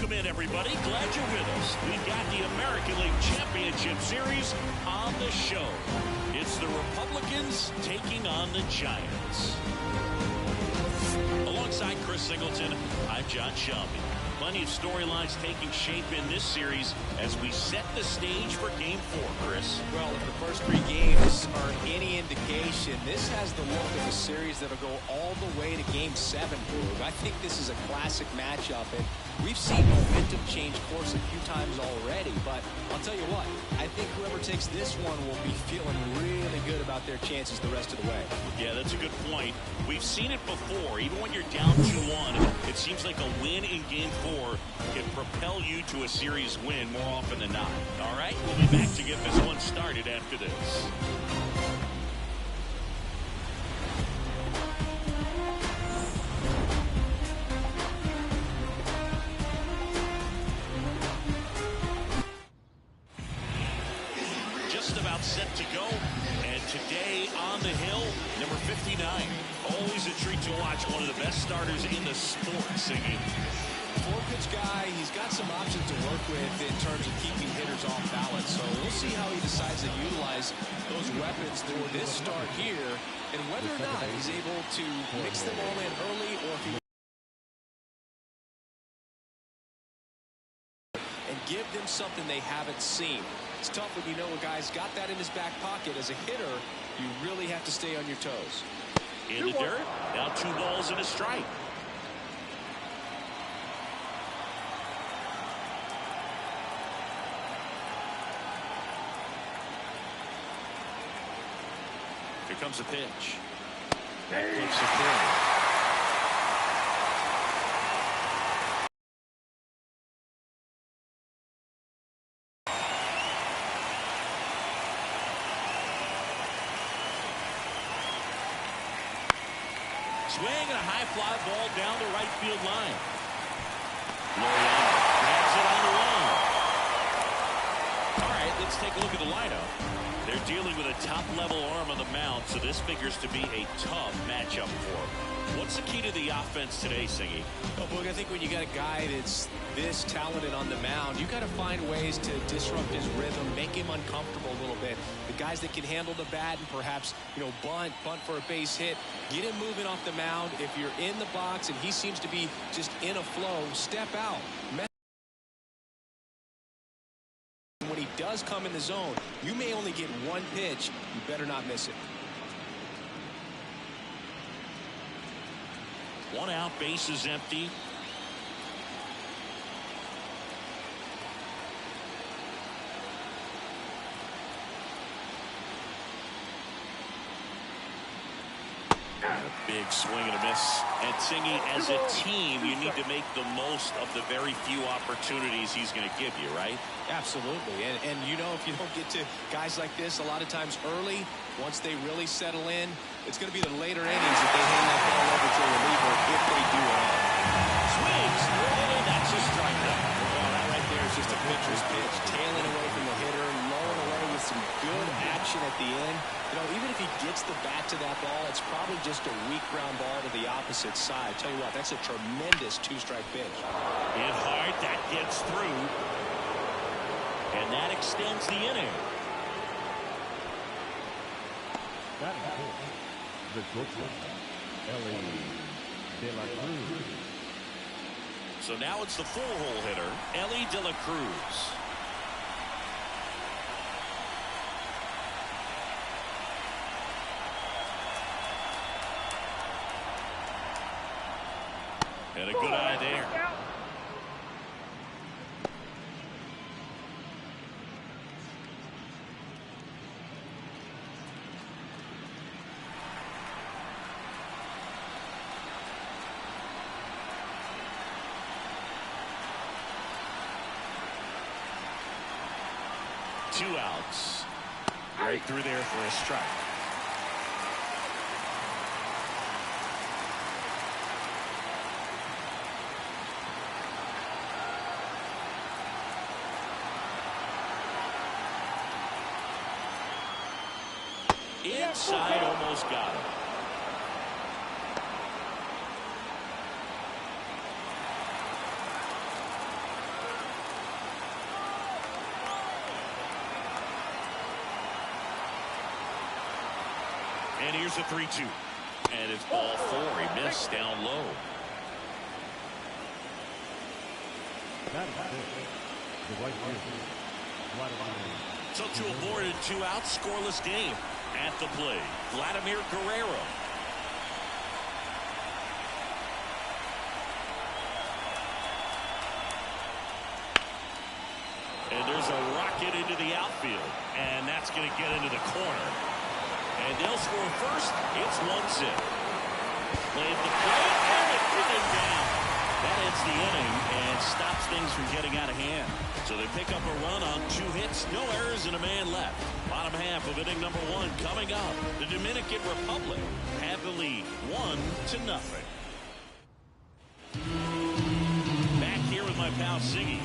Welcome in, everybody. Glad you're with us. We've got the American League Championship Series on the show. It's the Republicans taking on the Giants. Alongside Chris Singleton, I'm John Shelby. Plenty of storylines taking shape in this series as we set the stage for Game 4, Chris. Well, if the first 3 games are any indication, this has the look of a series that'll go all the way to Game 7, Boog. I think this is a classic matchup, and we've seen momentum change course a few times already, but I'll tell you what, I think whoever takes this one will be feeling really good about their chances the rest of the way. Yeah, that's a good point. We've seen it before. Even when you're down 2-1, it seems like a win in Game 4 can propel you to a series win more often than not. All right, we'll be back to get this one started after this. Just about set to go, and today on the hill, number 59. Always a treat to watch one of the best starters in the sport singing. 4-pitch guy, he's got some options to work with in terms of keeping hitters off balance, so we'll see how he decides to utilize those weapons for this start here, and whether or not he's able to mix them all in early, or if he and give them something they haven't seen. It's tough when you know a guy's got that in his back pocket. As a hitter, you really have to stay on your toes. In the dirt, now 2 balls and a strike. Here comes a pitch. That flips a corner. Swing and a high fly ball down the right field line. Loriano grabs it on the run. All right, let's take a look at the lineup. They're dealing with a top-level arm on the mound, so this figures to be a tough matchup for them. What's the key to the offense today, Singy? Well, Boog, I think when you got a guy that's this talented on the mound, you got to find ways to disrupt his rhythm, make him uncomfortable a little bit. The guys that can handle the bat and perhaps, bunt for a base hit, get him moving off the mound. If you're in the box and he seems to be just in a flow, step out. When he does come in the zone, you may only get 1 pitch. You better not miss it. 1 out, base is empty. A big swing and a miss. And Singy, as a team, you need to make the most of the very few opportunities he's going to give you, right? Absolutely. And if you don't get to guys like this a lot of times early, once they really settle in, it's going to be the later innings that they hand that ball over to a reliever if they do it. Swings, and that's a strikeout. Well, that right there is just a pitcher's pitch, tailing away from the hitter, lowering away with some good action at the end. Even if he gets the bat to that ball, it's probably just a weak ground ball to the opposite side. Tell you what, that's a tremendous 2-strike pitch. Hit hard, that gets through. And that extends the inning. The shortstop, Ellie De La Cruz. So now it's the full-hole hitter, Ellie De La Cruz. And a good eye there. Two outs. Right through there for a strike. Inside, almost got him. And here's a 3-2. And it's ball 4. He missed down low. That is it. The right fielder. So to avoid a 2-out scoreless game. At the plate, Vladimir Guerrero. And there's a rocket into the outfield. And that's going to get into the corner. And they'll score first. It's 1-0. Played the play, and it cut him down. That ends the inning and stops things from getting out of hand. So they pick up a run on 2 hits, no errors, and a man left. Bottom half of inning number 1 coming up. The Dominican Republic have the lead 1-0. Back here with my pal Ziggy.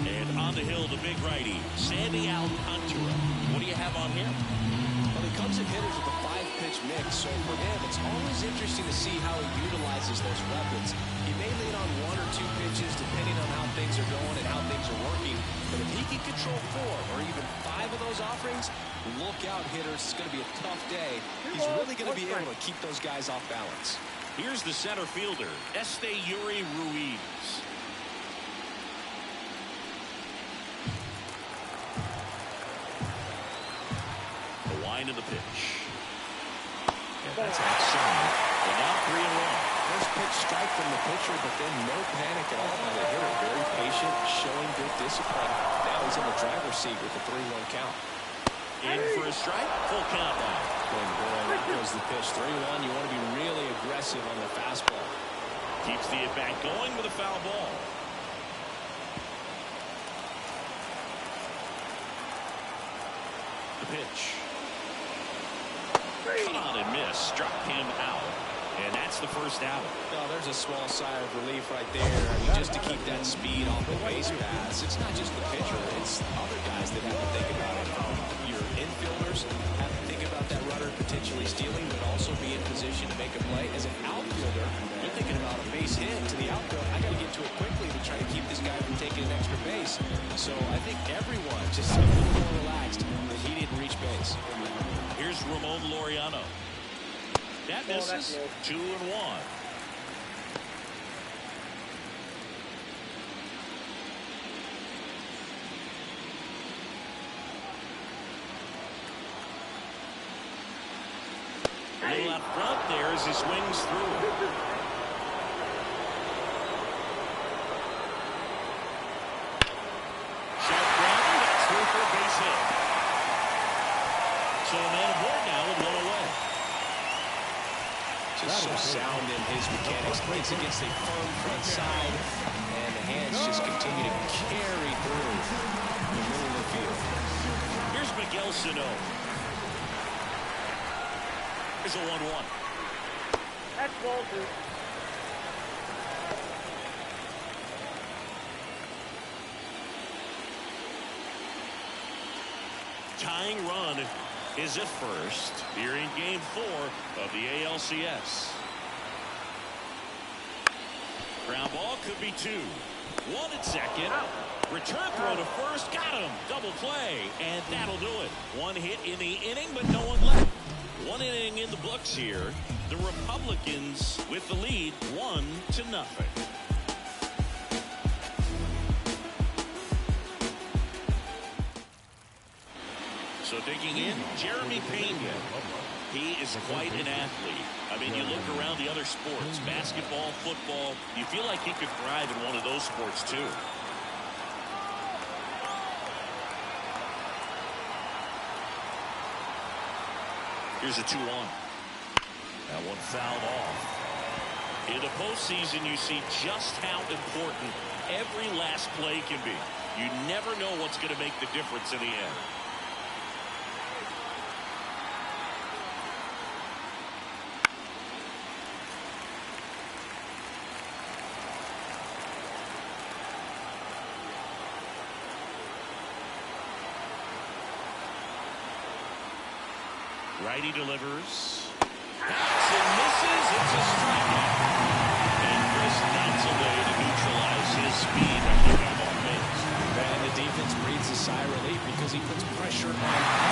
And on the hill, the big righty, Sandy Alcantara. What do you have on him? Well, he comes at hitters with a 5-pitch mix, so for him, it's always interesting to see how he utilizes those weapons. He may lean on 1 or 2 pitches depending on how things are going and how things are working, but if he can control 4 or even 5 of those offerings, look out, hitters. It's going to be a tough day. He's really going to be able to keep those guys off balance. Here's the center fielder, Yuri Ruiz. Line of the pitch. And that's outside. And now 3-1. First pitch strike from the pitcher, but then no panic at all by the hitter. Very patient, showing good discipline. Now he's in the driver's seat with the 3-1 count. In for a strike, full count now. And boy, there goes the pitch. 3-1. You want to be really aggressive on the fastball. Keeps the at-bat going with a foul ball. The pitch. Caught and missed, struck him out, and that's the first out. Oh, there's a small sigh of relief right there. I mean, just to keep that speed off the base paths. It's not just the pitcher; it's other guys that have to think about it. Your infielders have to think about that runner potentially stealing, but also be in position to make a play. As an outfielder, you're thinking about a base hit to the outfield. I got to get to it quickly to try to keep this guy from taking an extra base. So I think everyone just a little more relaxed that he didn't reach base. Here's Ramon Laureano. That misses. 2-1. A little out front there as he swings through. Sharp grounder. That's through for a base hit. So a man aboard now with 1 away. Just so sound in his mechanics. Hits against a firm front side, and the hands just continue to carry through the middle of the field. Here's Miguel Sano. Here's a 1-1. That's ball 2. Tying run is at first here in game 4 of the ALCS. Ground ball could be 2. 1 at second. Return throw to first. Got him. Double play. And that'll do it. 1 hit in the inning, but no one left. 1 inning in the books here. The Republicans with the lead 1-0. So digging in, Jeremy Pena. He is quite an athlete. I mean, you look around the other sports, basketball, football, you feel like he could thrive in one of those sports too. Here's a 2-1. That one fouled off. In the postseason, you see just how important every last play can be. You never know what's going to make the difference in the end. Righty delivers. Bats and misses. It's a strikeout. And Chris knocks away to neutralize his speed to keep him off base. And the defense breathes a sigh of relief because he puts pressure on